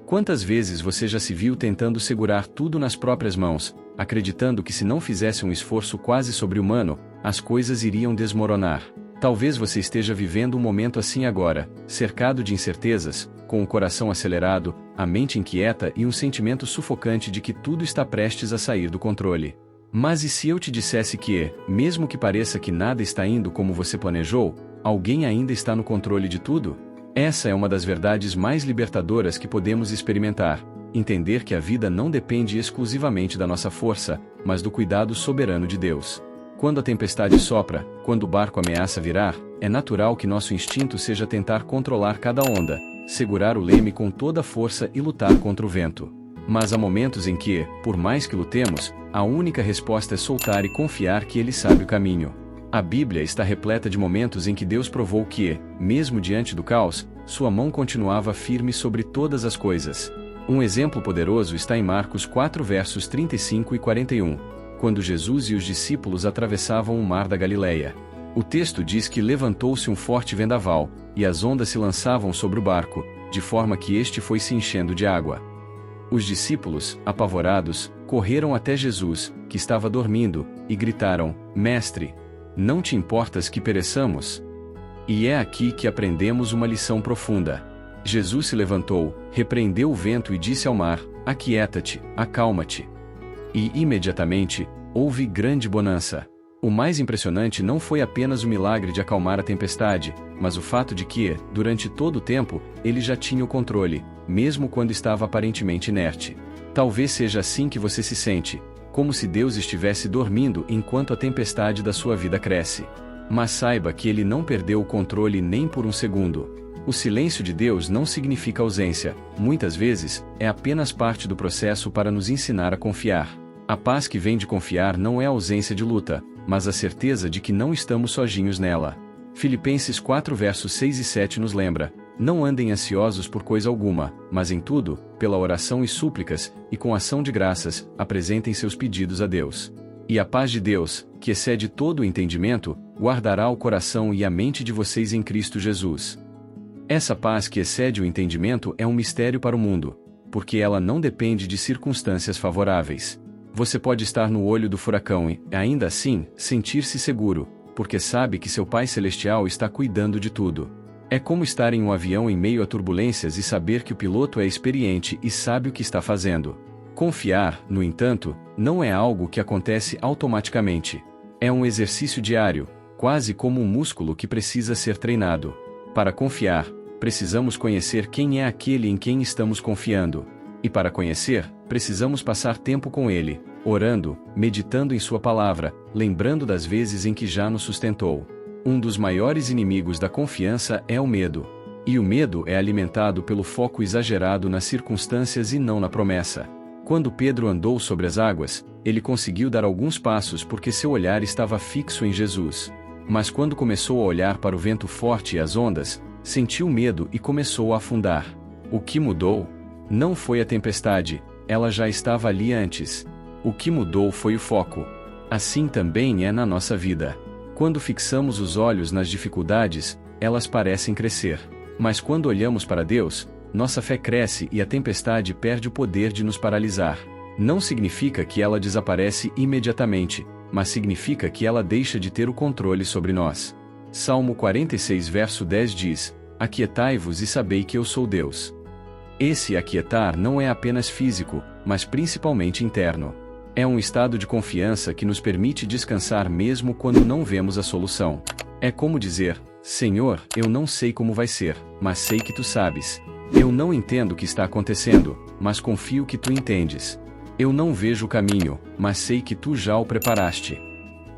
Quantas vezes você já se viu tentando segurar tudo nas próprias mãos, acreditando que se não fizesse um esforço quase sobre-humano, as coisas iriam desmoronar? Talvez você esteja vivendo um momento assim agora, cercado de incertezas, com o coração acelerado, a mente inquieta e um sentimento sufocante de que tudo está prestes a sair do controle. Mas e se eu te dissesse que, mesmo que pareça que nada está indo como você planejou, alguém ainda está no controle de tudo? Essa é uma das verdades mais libertadoras que podemos experimentar, entender que a vida não depende exclusivamente da nossa força, mas do cuidado soberano de Deus. Quando a tempestade sopra, quando o barco ameaça virar, é natural que nosso instinto seja tentar controlar cada onda, segurar o leme com toda a força e lutar contra o vento. Mas há momentos em que, por mais que lutemos, a única resposta é soltar e confiar que Ele sabe o caminho. A Bíblia está repleta de momentos em que Deus provou que, mesmo diante do caos, sua mão continuava firme sobre todas as coisas. Um exemplo poderoso está em Marcos 4 versos 35 e 41, quando Jesus e os discípulos atravessavam o mar da Galileia. O texto diz que levantou-se um forte vendaval, e as ondas se lançavam sobre o barco, de forma que este foi se enchendo de água. Os discípulos, apavorados, correram até Jesus, que estava dormindo, e gritaram: Mestre, não te importas que pereçamos? E é aqui que aprendemos uma lição profunda. Jesus se levantou, repreendeu o vento e disse ao mar: Aquieta-te, acalma-te. E, imediatamente, houve grande bonança. O mais impressionante não foi apenas o milagre de acalmar a tempestade, mas o fato de que, durante todo o tempo, ele já tinha o controle, mesmo quando estava aparentemente inerte. Talvez seja assim que você se sente, como se Deus estivesse dormindo enquanto a tempestade da sua vida cresce. Mas saiba que Ele não perdeu o controle nem por um segundo. O silêncio de Deus não significa ausência, muitas vezes, é apenas parte do processo para nos ensinar a confiar. A paz que vem de confiar não é a ausência de luta, mas a certeza de que não estamos sozinhos nela. Filipenses 4 versos 6 e 7 nos lembra: Não andem ansiosos por coisa alguma, mas em tudo, pela oração e súplicas, e com ação de graças, apresentem seus pedidos a Deus. E a paz de Deus, que excede todo o entendimento, guardará o coração e a mente de vocês em Cristo Jesus. Essa paz que excede o entendimento é um mistério para o mundo, porque ela não depende de circunstâncias favoráveis. Você pode estar no olho do furacão e, ainda assim, sentir-se seguro, porque sabe que seu Pai Celestial está cuidando de tudo. É como estar em um avião em meio a turbulências e saber que o piloto é experiente e sabe o que está fazendo. Confiar, no entanto, não é algo que acontece automaticamente. É um exercício diário, quase como um músculo que precisa ser treinado. Para confiar, precisamos conhecer quem é aquele em quem estamos confiando. E para conhecer, precisamos passar tempo com Ele, orando, meditando em Sua palavra, lembrando das vezes em que já nos sustentou. Um dos maiores inimigos da confiança é o medo. E o medo é alimentado pelo foco exagerado nas circunstâncias e não na promessa. Quando Pedro andou sobre as águas, ele conseguiu dar alguns passos porque seu olhar estava fixo em Jesus. Mas quando começou a olhar para o vento forte e as ondas, sentiu medo e começou a afundar. O que mudou? Não foi a tempestade, ela já estava ali antes. O que mudou foi o foco. Assim também é na nossa vida. Quando fixamos os olhos nas dificuldades, elas parecem crescer. Mas quando olhamos para Deus, nossa fé cresce e a tempestade perde o poder de nos paralisar. Não significa que ela desaparece imediatamente, mas significa que ela deixa de ter o controle sobre nós. Salmo 46 verso 10 diz: Aquietai-vos e sabei que eu sou Deus. Esse aquietar não é apenas físico, mas principalmente interno. É um estado de confiança que nos permite descansar mesmo quando não vemos a solução. É como dizer: Senhor, eu não sei como vai ser, mas sei que Tu sabes. Eu não entendo o que está acontecendo, mas confio que Tu entendes. Eu não vejo o caminho, mas sei que Tu já o preparaste.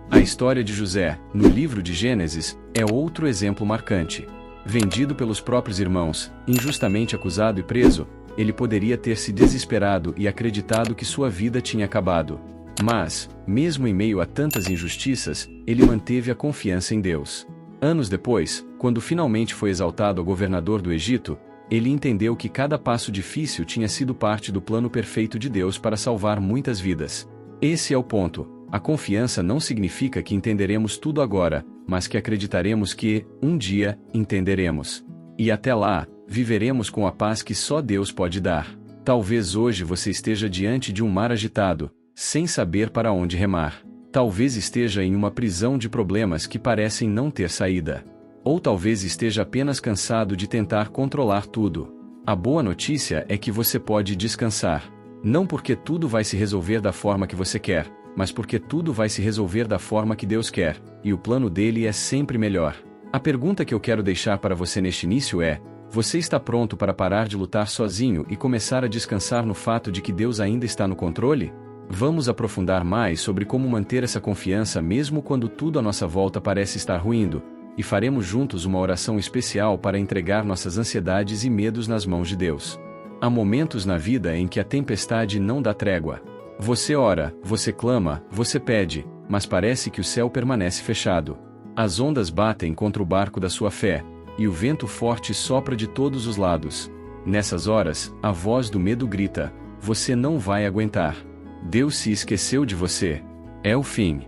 A história de José, no livro de Gênesis, é outro exemplo marcante. Vendido pelos próprios irmãos, injustamente acusado e preso, ele poderia ter se desesperado e acreditado que sua vida tinha acabado. Mas, mesmo em meio a tantas injustiças, ele manteve a confiança em Deus. Anos depois, quando finalmente foi exaltado a governador do Egito, ele entendeu que cada passo difícil tinha sido parte do plano perfeito de Deus para salvar muitas vidas. Esse é o ponto. A confiança não significa que entenderemos tudo agora, mas que acreditaremos que, um dia, entenderemos. E até lá, viveremos com a paz que só Deus pode dar. Talvez hoje você esteja diante de um mar agitado, sem saber para onde remar. Talvez esteja em uma prisão de problemas que parecem não ter saída. Ou talvez esteja apenas cansado de tentar controlar tudo. A boa notícia é que você pode descansar. Não porque tudo vai se resolver da forma que você quer, mas porque tudo vai se resolver da forma que Deus quer, e o plano dele é sempre melhor. A pergunta que eu quero deixar para você neste início é: você está pronto para parar de lutar sozinho e começar a descansar no fato de que Deus ainda está no controle? Vamos aprofundar mais sobre como manter essa confiança mesmo quando tudo à nossa volta parece estar ruindo, e faremos juntos uma oração especial para entregar nossas ansiedades e medos nas mãos de Deus. Há momentos na vida em que a tempestade não dá trégua. Você ora, você clama, você pede, mas parece que o céu permanece fechado. As ondas batem contra o barco da sua fé, e o vento forte sopra de todos os lados. Nessas horas, a voz do medo grita: você não vai aguentar. Deus se esqueceu de você. É o fim.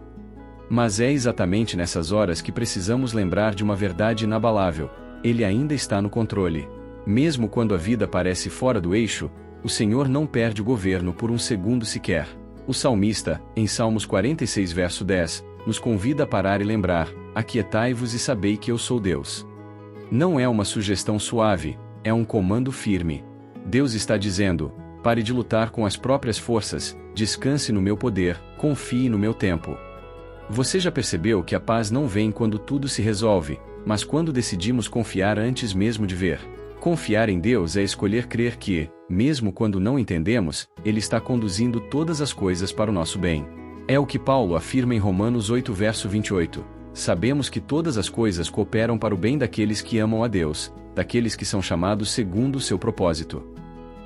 Mas é exatamente nessas horas que precisamos lembrar de uma verdade inabalável: Ele ainda está no controle. Mesmo quando a vida parece fora do eixo, o Senhor não perde o governo por um segundo sequer. O salmista, em Salmos 46 verso 10, nos convida a parar e lembrar: aquietai-vos e sabei que eu sou Deus. Não é uma sugestão suave, é um comando firme. Deus está dizendo: pare de lutar com as próprias forças, descanse no meu poder, confie no meu tempo. Você já percebeu que a paz não vem quando tudo se resolve, mas quando decidimos confiar antes mesmo de ver? Confiar em Deus é escolher crer que, mesmo quando não entendemos, Ele está conduzindo todas as coisas para o nosso bem. É o que Paulo afirma em Romanos 8 verso 28. Sabemos que todas as coisas cooperam para o bem daqueles que amam a Deus, daqueles que são chamados segundo o seu propósito.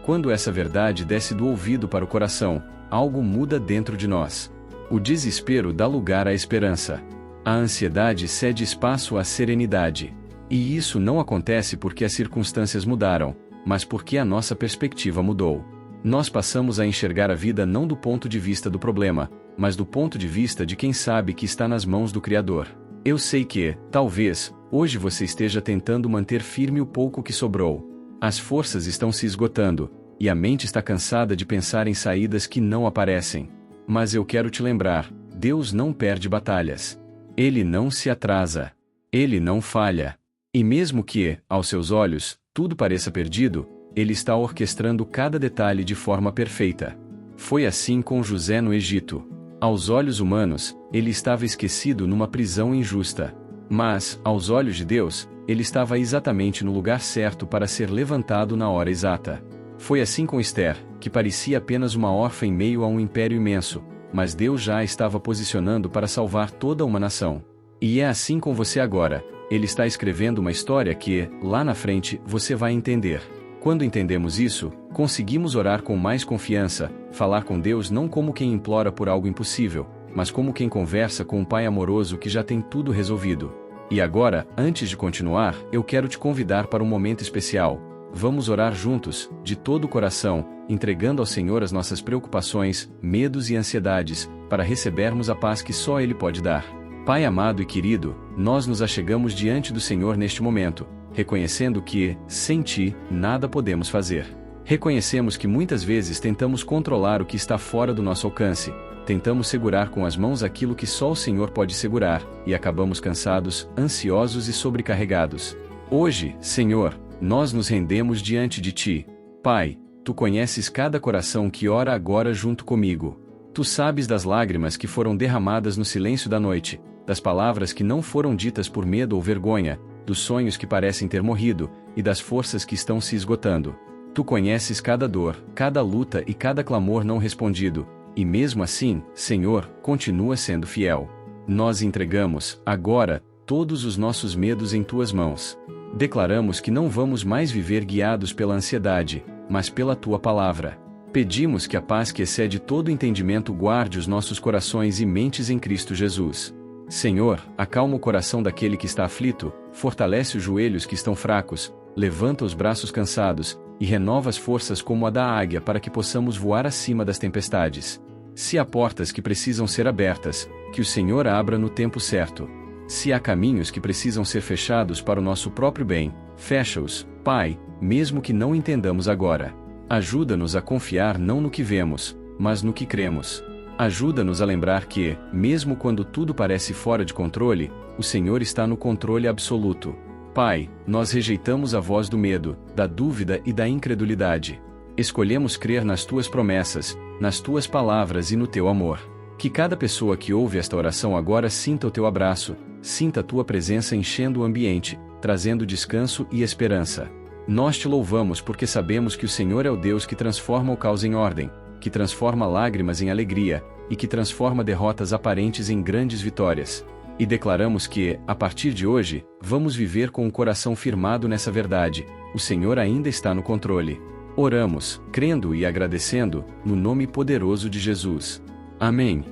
Quando essa verdade desce do ouvido para o coração, algo muda dentro de nós. O desespero dá lugar à esperança. A ansiedade cede espaço à serenidade. E isso não acontece porque as circunstâncias mudaram, mas porque a nossa perspectiva mudou. Nós passamos a enxergar a vida não do ponto de vista do problema, mas do ponto de vista de quem sabe que está nas mãos do Criador. Eu sei que, talvez, hoje você esteja tentando manter firme o pouco que sobrou. As forças estão se esgotando, e a mente está cansada de pensar em saídas que não aparecem. Mas eu quero te lembrar: Deus não perde batalhas. Ele não se atrasa. Ele não falha. E mesmo que, aos seus olhos, tudo pareça perdido, Ele está orquestrando cada detalhe de forma perfeita. Foi assim com José no Egito. Aos olhos humanos, ele estava esquecido numa prisão injusta. Mas, aos olhos de Deus, ele estava exatamente no lugar certo para ser levantado na hora exata. Foi assim com Esther, que parecia apenas uma órfã em meio a um império imenso, mas Deus já a estava posicionando para salvar toda uma nação. E é assim com você agora. Ele está escrevendo uma história que, lá na frente, você vai entender. Quando entendemos isso, conseguimos orar com mais confiança, falar com Deus não como quem implora por algo impossível, mas como quem conversa com um Pai amoroso que já tem tudo resolvido. E agora, antes de continuar, eu quero te convidar para um momento especial. Vamos orar juntos, de todo o coração, entregando ao Senhor as nossas preocupações, medos e ansiedades, para recebermos a paz que só Ele pode dar. Pai amado e querido, nós nos achegamos diante do Senhor neste momento, reconhecendo que, sem Ti, nada podemos fazer. Reconhecemos que muitas vezes tentamos controlar o que está fora do nosso alcance, tentamos segurar com as mãos aquilo que só o Senhor pode segurar, e acabamos cansados, ansiosos e sobrecarregados. Hoje, Senhor, nós nos rendemos diante de Ti. Pai, Tu conheces cada coração que ora agora junto comigo. Tu sabes das lágrimas que foram derramadas no silêncio da noite, das palavras que não foram ditas por medo ou vergonha, dos sonhos que parecem ter morrido, e das forças que estão se esgotando. Tu conheces cada dor, cada luta e cada clamor não respondido, e mesmo assim, Senhor, continua sendo fiel. Nós entregamos, agora, todos os nossos medos em Tuas mãos. Declaramos que não vamos mais viver guiados pela ansiedade, mas pela Tua palavra. Pedimos que a paz que excede todo entendimento guarde os nossos corações e mentes em Cristo Jesus. Senhor, acalma o coração daquele que está aflito, fortalece os joelhos que estão fracos, levanta os braços cansados, e renova as forças como a da águia para que possamos voar acima das tempestades. Se há portas que precisam ser abertas, que o Senhor abra no tempo certo. Se há caminhos que precisam ser fechados para o nosso próprio bem, fecha-os, Pai, mesmo que não entendamos agora. Ajuda-nos a confiar não no que vemos, mas no que cremos. Ajuda-nos a lembrar que, mesmo quando tudo parece fora de controle, o Senhor está no controle absoluto. Pai, nós rejeitamos a voz do medo, da dúvida e da incredulidade. Escolhemos crer nas Tuas promessas, nas Tuas palavras e no Teu amor. Que cada pessoa que ouve esta oração agora sinta o Teu abraço, sinta a Tua presença enchendo o ambiente, trazendo descanso e esperança. Nós Te louvamos porque sabemos que o Senhor é o Deus que transforma o caos em ordem, que transforma lágrimas em alegria, e que transforma derrotas aparentes em grandes vitórias. E declaramos que, a partir de hoje, vamos viver com o coração firmado nessa verdade: o Senhor ainda está no controle. Oramos, crendo e agradecendo, no nome poderoso de Jesus. Amém.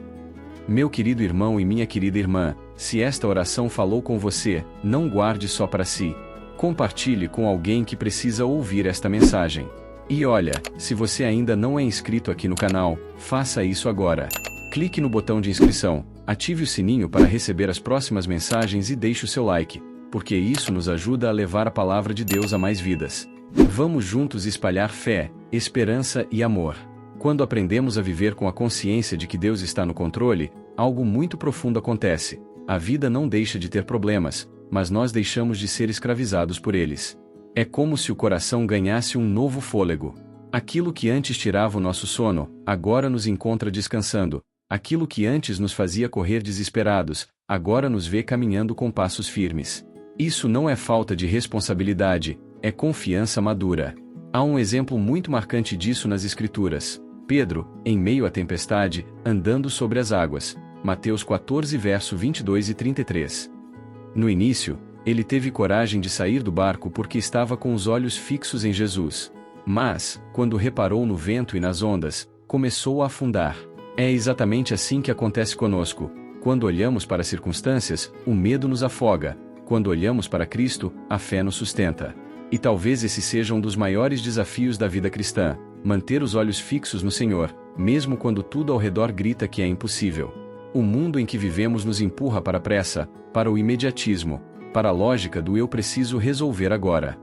Meu querido irmão e minha querida irmã, se esta oração falou com você, não guarde só para si. Compartilhe com alguém que precisa ouvir esta mensagem. E olha, se você ainda não é inscrito aqui no canal, faça isso agora. Clique no botão de inscrição, ative o sininho para receber as próximas mensagens e deixe o seu like, porque isso nos ajuda a levar a palavra de Deus a mais vidas. Vamos juntos espalhar fé, esperança e amor. Quando aprendemos a viver com a consciência de que Deus está no controle, algo muito profundo acontece. A vida não deixa de ter problemas, mas nós deixamos de ser escravizados por eles. É como se o coração ganhasse um novo fôlego. Aquilo que antes tirava o nosso sono, agora nos encontra descansando. Aquilo que antes nos fazia correr desesperados, agora nos vê caminhando com passos firmes. Isso não é falta de responsabilidade, é confiança madura. Há um exemplo muito marcante disso nas Escrituras. Pedro, em meio à tempestade, andando sobre as águas. Mateus 14 verso 22 e 33. No início, ele teve coragem de sair do barco porque estava com os olhos fixos em Jesus. Mas, quando reparou no vento e nas ondas, começou a afundar. É exatamente assim que acontece conosco. Quando olhamos para as circunstâncias, o medo nos afoga. Quando olhamos para Cristo, a fé nos sustenta. E talvez esse seja um dos maiores desafios da vida cristã: manter os olhos fixos no Senhor, mesmo quando tudo ao redor grita que é impossível. O mundo em que vivemos nos empurra para a pressa, para o imediatismo, para a lógica do eu preciso resolver agora.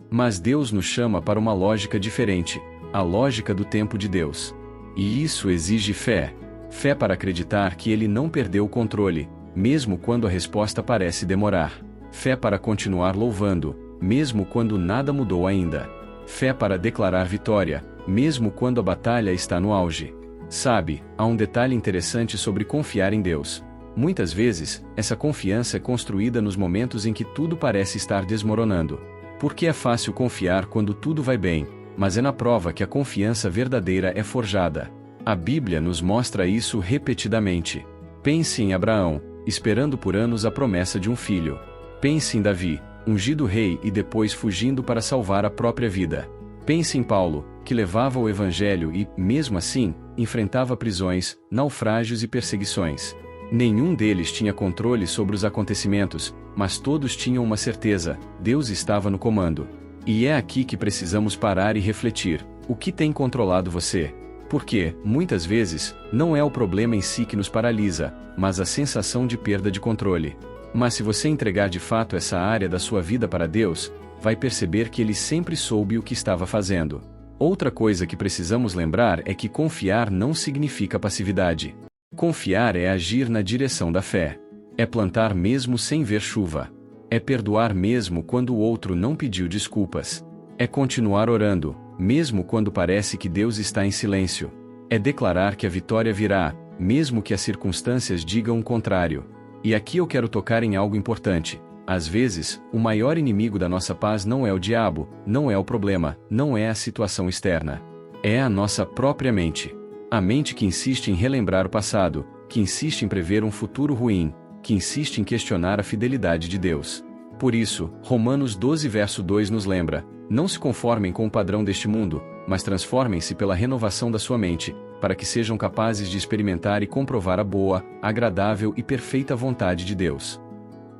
Mas Deus nos chama para uma lógica diferente, a lógica do tempo de Deus. E isso exige fé. Fé para acreditar que Ele não perdeu o controle, mesmo quando a resposta parece demorar. Fé para continuar louvando, mesmo quando nada mudou ainda. Fé para declarar vitória, mesmo quando a batalha está no auge. Sabe, há um detalhe interessante sobre confiar em Deus. Muitas vezes, essa confiança é construída nos momentos em que tudo parece estar desmoronando. Porque é fácil confiar quando tudo vai bem, mas é na prova que a confiança verdadeira é forjada. A Bíblia nos mostra isso repetidamente. Pense em Abraão, esperando por anos a promessa de um filho. Pense em Davi, ungido rei e depois fugindo para salvar a própria vida. Pense em Paulo, que levava o Evangelho e, mesmo assim, enfrentava prisões, naufrágios e perseguições. Nenhum deles tinha controle sobre os acontecimentos, mas todos tinham uma certeza: Deus estava no comando. E é aqui que precisamos parar e refletir: o que tem controlado você? Porque, muitas vezes, não é o problema em si que nos paralisa, mas a sensação de perda de controle. Mas se você entregar de fato essa área da sua vida para Deus, vai perceber que Ele sempre soube o que estava fazendo. Outra coisa que precisamos lembrar é que confiar não significa passividade. Confiar é agir na direção da fé. É plantar mesmo sem ver chuva. É perdoar mesmo quando o outro não pediu desculpas. É continuar orando, mesmo quando parece que Deus está em silêncio. É declarar que a vitória virá, mesmo que as circunstâncias digam o contrário. E aqui eu quero tocar em algo importante. Às vezes, o maior inimigo da nossa paz não é o diabo, não é o problema, não é a situação externa. É a nossa própria mente. A mente que insiste em relembrar o passado, que insiste em prever um futuro ruim, que insiste em questionar a fidelidade de Deus. Por isso, Romanos 12 verso 2 nos lembra: não se conformem com o padrão deste mundo, mas transformem-se pela renovação da sua mente, para que sejam capazes de experimentar e comprovar a boa, agradável e perfeita vontade de Deus.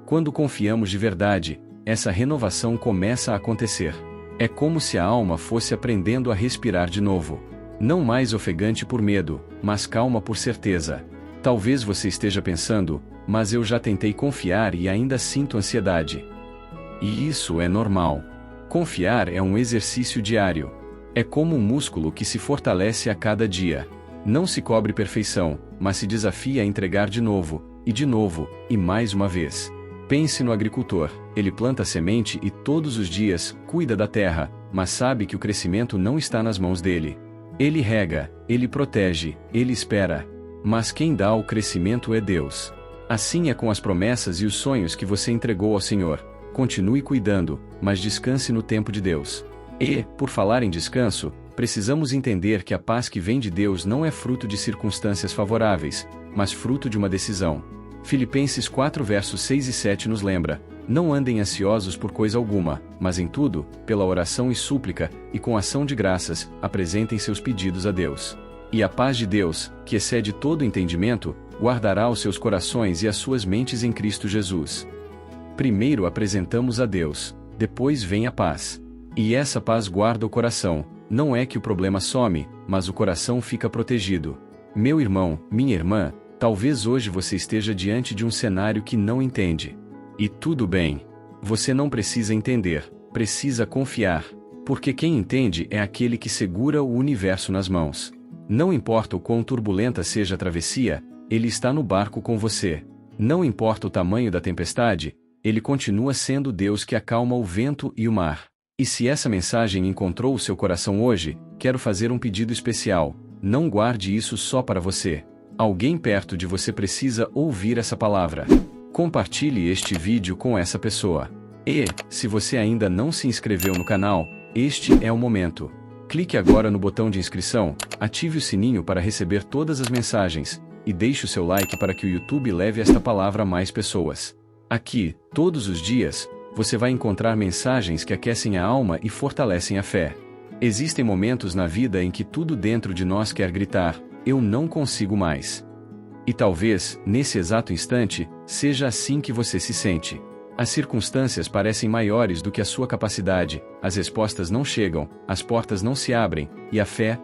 Quando confiamos de verdade, essa renovação começa a acontecer. É como se a alma fosse aprendendo a respirar de novo. Não mais ofegante por medo, mas calma por certeza. Talvez você esteja pensando: mas eu já tentei confiar e ainda sinto ansiedade. E isso é normal. Confiar é um exercício diário. É como um músculo que se fortalece a cada dia. Não se cobre perfeição, mas se desafia a entregar de novo, e mais uma vez. Pense no agricultor, ele planta a semente e todos os dias cuida da terra, mas sabe que o crescimento não está nas mãos dele. Ele rega, ele protege, ele espera. Mas quem dá o crescimento é Deus. Assim é com as promessas e os sonhos que você entregou ao Senhor. Continue cuidando, mas descanse no tempo de Deus. E, por falar em descanso, precisamos entender que a paz que vem de Deus não é fruto de circunstâncias favoráveis, mas fruto de uma decisão. Filipenses 4 versos 6 e 7 nos lembra: não andem ansiosos por coisa alguma, mas em tudo, pela oração e súplica, e com ação de graças, apresentem seus pedidos a Deus. E a paz de Deus, que excede todo entendimento, guardará os seus corações e as suas mentes em Cristo Jesus. Primeiro apresentamos a Deus, depois vem a paz. E essa paz guarda o coração. Não é que o problema some, mas o coração fica protegido. Meu irmão, minha irmã, talvez hoje você esteja diante de um cenário que não entende. E tudo bem. Você não precisa entender, precisa confiar. Porque quem entende é aquele que segura o universo nas mãos. Não importa o quão turbulenta seja a travessia, ele está no barco com você. Não importa o tamanho da tempestade, ele continua sendo Deus que acalma o vento e o mar. E se essa mensagem encontrou o seu coração hoje, quero fazer um pedido especial: não guarde isso só para você. Alguém perto de você precisa ouvir essa palavra. Compartilhe este vídeo com essa pessoa. E, se você ainda não se inscreveu no canal, este é o momento. Clique agora no botão de inscrição, ative o sininho para receber todas as mensagens, e deixe o seu like para que o YouTube leve esta palavra a mais pessoas. Aqui, todos os dias, você vai encontrar mensagens que aquecem a alma e fortalecem a fé. Existem momentos na vida em que tudo dentro de nós quer gritar: eu não consigo mais. E talvez, nesse exato instante, seja assim que você se sente. As circunstâncias parecem maiores do que a sua capacidade, as respostas não chegam, as portas não se abrem, e a fé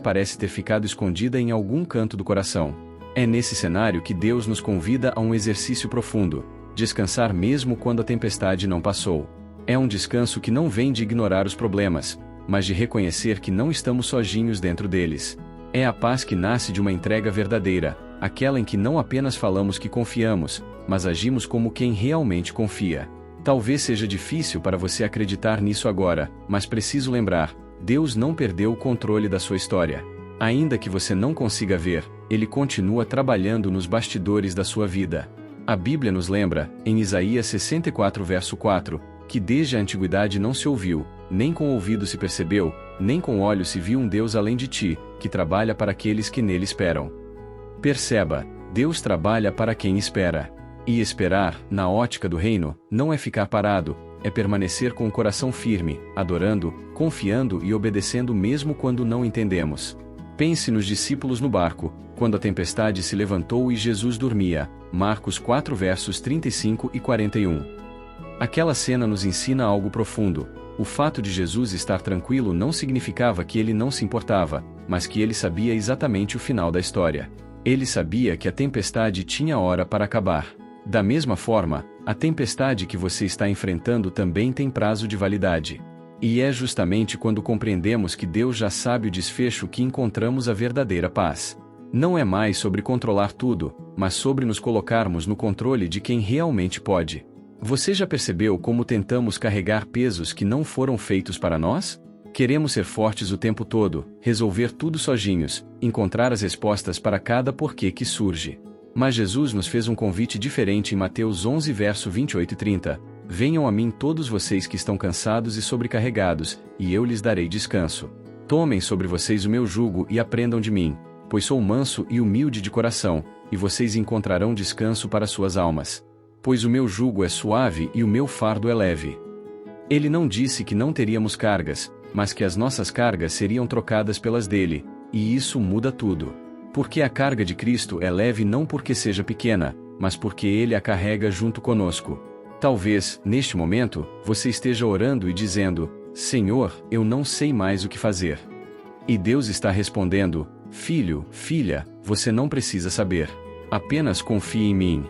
parece ter ficado escondida em algum canto do coração. É nesse cenário que Deus nos convida a um exercício profundo: descansar mesmo quando a tempestade não passou. É um descanso que não vem de ignorar os problemas, mas de reconhecer que não estamos sozinhos dentro deles. É a paz que nasce de uma entrega verdadeira, aquela em que não apenas falamos que confiamos, mas agimos como quem realmente confia. Talvez seja difícil para você acreditar nisso agora, mas preciso lembrar: Deus não perdeu o controle da sua história. Ainda que você não consiga ver, Ele continua trabalhando nos bastidores da sua vida. A Bíblia nos lembra, em Isaías 64 verso 4, que desde a antiguidade não se ouviu, nem com o ouvido se percebeu, nem com o olho se viu um Deus além de ti, que trabalha para aqueles que nele esperam. Perceba, Deus trabalha para quem espera. E esperar, na ótica do reino, não é ficar parado, é permanecer com o coração firme, adorando, confiando e obedecendo mesmo quando não entendemos. Pense nos discípulos no barco, quando a tempestade se levantou e Jesus dormia. Marcos 4 versos 35 e 41. Aquela cena nos ensina algo profundo. O fato de Jesus estar tranquilo não significava que ele não se importava, mas que ele sabia exatamente o final da história. Ele sabia que a tempestade tinha hora para acabar. Da mesma forma, a tempestade que você está enfrentando também tem prazo de validade. E é justamente quando compreendemos que Deus já sabe o desfecho que encontramos a verdadeira paz. Não é mais sobre controlar tudo, mas sobre nos colocarmos no controle de quem realmente pode. Você já percebeu como tentamos carregar pesos que não foram feitos para nós? Queremos ser fortes o tempo todo, resolver tudo sozinhos, encontrar as respostas para cada porquê que surge. Mas Jesus nos fez um convite diferente em Mateus 11 verso 28 e 30. Venham a mim todos vocês que estão cansados e sobrecarregados, e eu lhes darei descanso. Tomem sobre vocês o meu jugo e aprendam de mim, pois sou manso e humilde de coração, e vocês encontrarão descanso para suas almas. Pois o meu jugo é suave e o meu fardo é leve. Ele não disse que não teríamos cargas, mas que as nossas cargas seriam trocadas pelas dele, e isso muda tudo. Porque a carga de Cristo é leve não porque seja pequena, mas porque ele a carrega junto conosco. Talvez, neste momento, você esteja orando e dizendo: Senhor, eu não sei mais o que fazer. E Deus está respondendo: Filho, filha, você não precisa saber. Apenas confie em mim.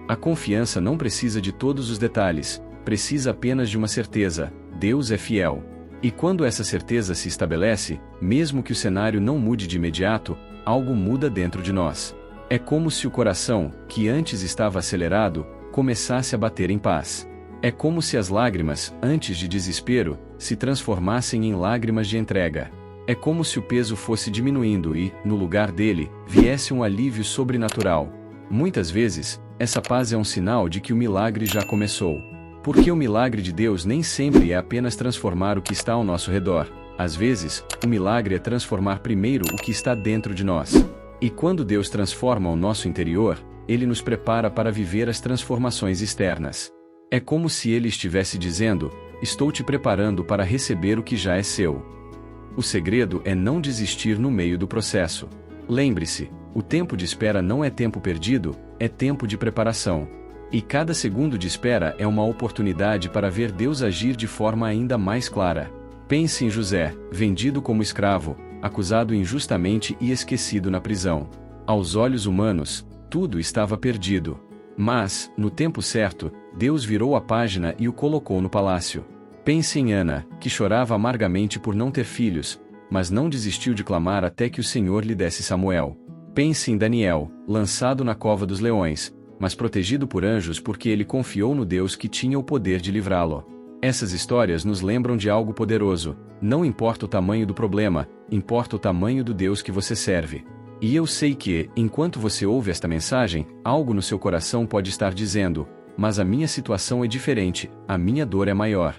A confiança não precisa de todos os detalhes, precisa apenas de uma certeza: Deus é fiel. E quando essa certeza se estabelece, mesmo que o cenário não mude de imediato, algo muda dentro de nós. É como se o coração, que antes estava acelerado, começasse a bater em paz. É como se as lágrimas, antes de desespero, se transformassem em lágrimas de entrega. É como se o peso fosse diminuindo e, no lugar dele, viesse um alívio sobrenatural. Muitas vezes, essa paz é um sinal de que o milagre já começou. Porque o milagre de Deus nem sempre é apenas transformar o que está ao nosso redor. Às vezes, o milagre é transformar primeiro o que está dentro de nós. E quando Deus transforma o nosso interior, Ele nos prepara para viver as transformações externas. É como se Ele estivesse dizendo: estou te preparando para receber o que já é seu. O segredo é não desistir no meio do processo. Lembre-se, o tempo de espera não é tempo perdido, é tempo de preparação. E cada segundo de espera é uma oportunidade para ver Deus agir de forma ainda mais clara. Pense em José, vendido como escravo, acusado injustamente e esquecido na prisão. Aos olhos humanos, tudo estava perdido. Mas, no tempo certo, Deus virou a página e o colocou no palácio. Pense em Ana, que chorava amargamente por não ter filhos, mas não desistiu de clamar até que o Senhor lhe desse Samuel. Pense em Daniel, lançado na cova dos leões, mas protegido por anjos porque ele confiou no Deus que tinha o poder de livrá-lo. Essas histórias nos lembram de algo poderoso. Não importa o tamanho do problema, importa o tamanho do Deus que você serve. E eu sei que, enquanto você ouve esta mensagem, algo no seu coração pode estar dizendo: mas a minha situação é diferente, a minha dor é maior.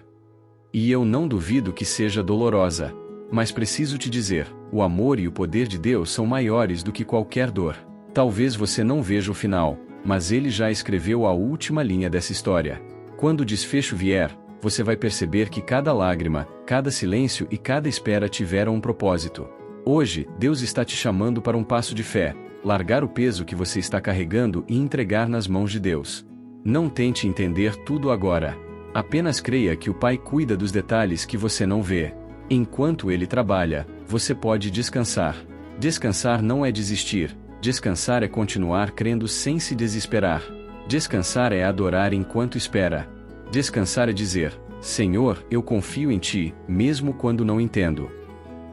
E eu não duvido que seja dolorosa. Mas preciso te dizer, o amor e o poder de Deus são maiores do que qualquer dor. Talvez você não veja o final, mas Ele já escreveu a última linha dessa história. Quando o desfecho vier, você vai perceber que cada lágrima, cada silêncio e cada espera tiveram um propósito. Hoje, Deus está te chamando para um passo de fé, largar o peso que você está carregando e entregar nas mãos de Deus. Não tente entender tudo agora. Apenas creia que o Pai cuida dos detalhes que você não vê. Enquanto Ele trabalha, você pode descansar. Descansar não é desistir, descansar é continuar crendo sem se desesperar. Descansar é adorar enquanto espera. Descansar é dizer: Senhor, eu confio em Ti, mesmo quando não entendo.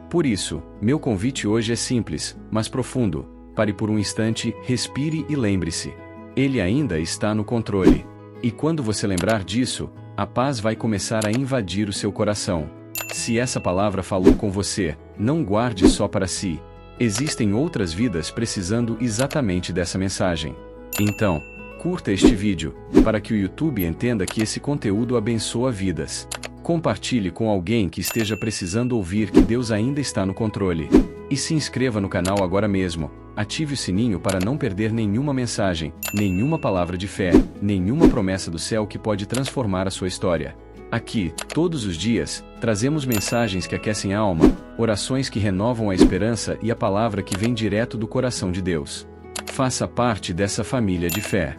Por isso, meu convite hoje é simples, mas profundo. Pare por um instante, respire e lembre-se. Ele ainda está no controle. E quando você lembrar disso, a paz vai começar a invadir o seu coração. Se essa palavra falou com você, não guarde só para si. Existem outras vidas precisando exatamente dessa mensagem. Então, curta este vídeo, para que o YouTube entenda que esse conteúdo abençoa vidas. Compartilhe com alguém que esteja precisando ouvir que Deus ainda está no controle. E se inscreva no canal agora mesmo. Ative o sininho para não perder nenhuma mensagem, nenhuma palavra de fé, nenhuma promessa do céu que pode transformar a sua história. Aqui, todos os dias, trazemos mensagens que aquecem a alma, orações que renovam a esperança e a palavra que vem direto do coração de Deus. Faça parte dessa família de fé.